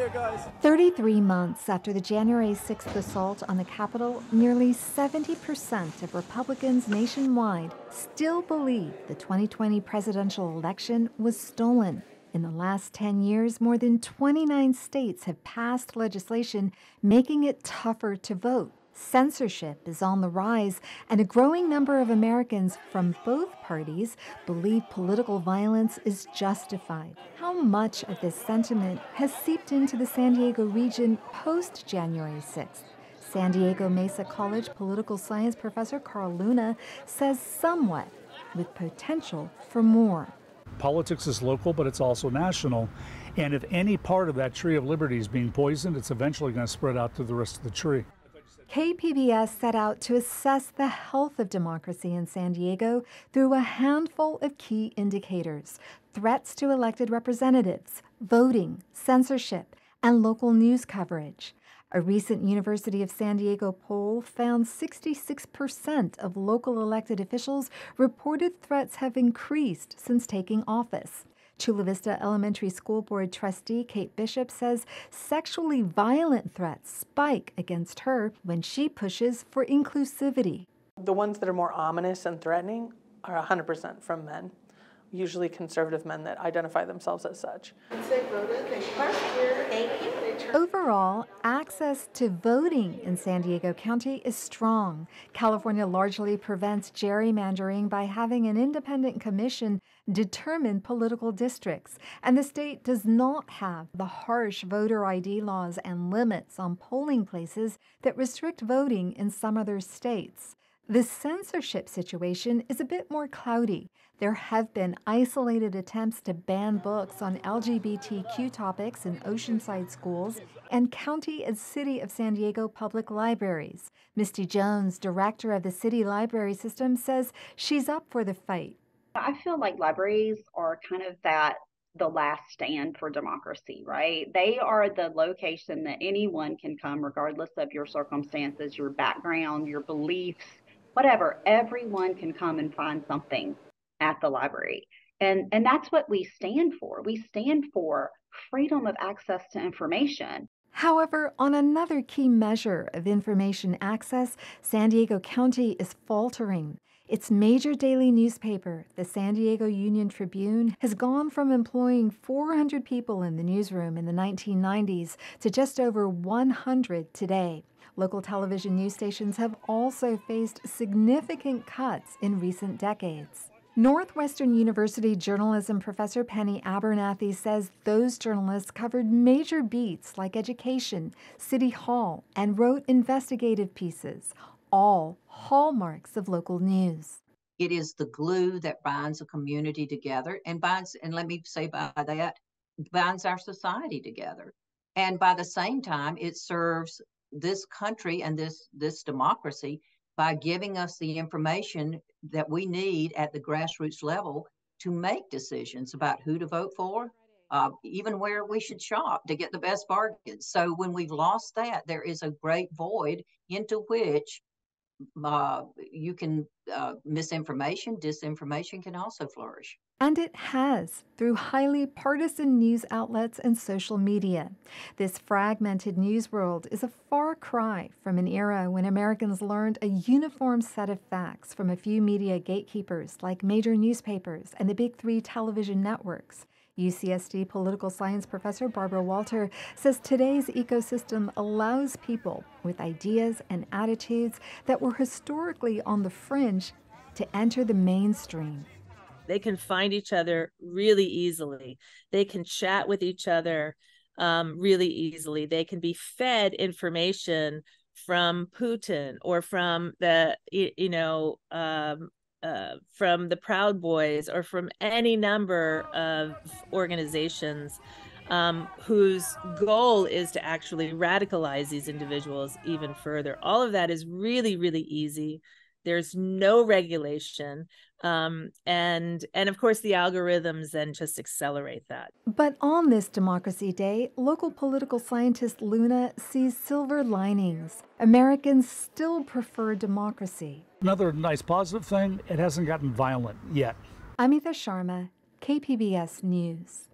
you guys. 33 months after the January 6th assault on the Capitol, nearly 70% of Republicans nationwide still believe the 2020 presidential election was stolen. In the last 10 years, more than 29 states have passed legislation making it tougher to vote. Censorship is on the rise, and a growing number of Americans from both parties believe political violence is justified. How much of this sentiment has seeped into the San Diego region post-January 6th? San Diego Mesa College political science professor Carl Luna says somewhat, with potential for more. Politics is local, but it's also national. And if any part of that tree of liberty is being poisoned, it's eventually going to spread out to the rest of the tree. KPBS set out to assess the health of democracy in San Diego through a handful of key indicators: threats to elected representatives, voting, censorship, and local news coverage. A recent University of San Diego poll found 66% of local elected officials reported threats have increased since taking office. Chula Vista Elementary School Board trustee Kate Bishop says sexually violent threats spike against her when she pushes for inclusivity. The ones that are more ominous and threatening are 100% from men, usually conservative men that identify themselves as such. Overall, access to voting in San Diego County is strong. California largely prevents gerrymandering by having an independent commission determine political districts, and the state does not have the harsh voter ID laws and limits on polling places that restrict voting in some other states. The censorship situation is a bit more cloudy. There have been isolated attempts to ban books on LGBTQ topics in Oceanside schools and County and City of San Diego public libraries. Misty Jones, director of the city library system, says she's up for the fight. I feel like libraries are kind of the last stand for democracy, right? They are the location that anyone can come, regardless of your circumstances, your background, your beliefs, whatever. Everyone can come and find something at the library. And that's what we stand for. We stand for freedom of access to information. However, on another key measure of information access, San Diego County is faltering. Its major daily newspaper, the San Diego Union-Tribune, has gone from employing 400 people in the newsroom in the 1990s to just over 100 today. Local television news stations have also faced significant cuts in recent decades. Northwestern University journalism professor Penny Abernathy says those journalists covered major beats like education, City Hall, and wrote investigative pieces, all hallmarks of local news. It is the glue that binds a community together and binds, and let me say by that, binds our society together. And by the same time, it serves this country and this democracy by giving us the information that we need at the grassroots level to make decisions about who to vote for, even where we should shop to get the best bargains. So when we've lost that, there is a great void into which misinformation, disinformation can also flourish. And it has, through highly partisan news outlets and social media. This fragmented news world is a far cry from an era when Americans learned a uniform set of facts from a few media gatekeepers like major newspapers and the big three television networks. UCSD political science professor Barbara Walter says today's ecosystem allows people with ideas and attitudes that were historically on the fringe to enter the mainstream. They can find each other really easily. They can chat with each other really easily. They can be fed information from Putin or from the, from the Proud Boys or from any number of organizations whose goal is to actually radicalize these individuals even further. All of that is really, really easy. There's no regulation. And of course, the algorithms then just accelerate that. But on this Democracy Day, local political scientist Luna sees silver linings. Americans still prefer democracy. Another nice positive thing, it hasn't gotten violent yet. Amita Sharma, KPBS News.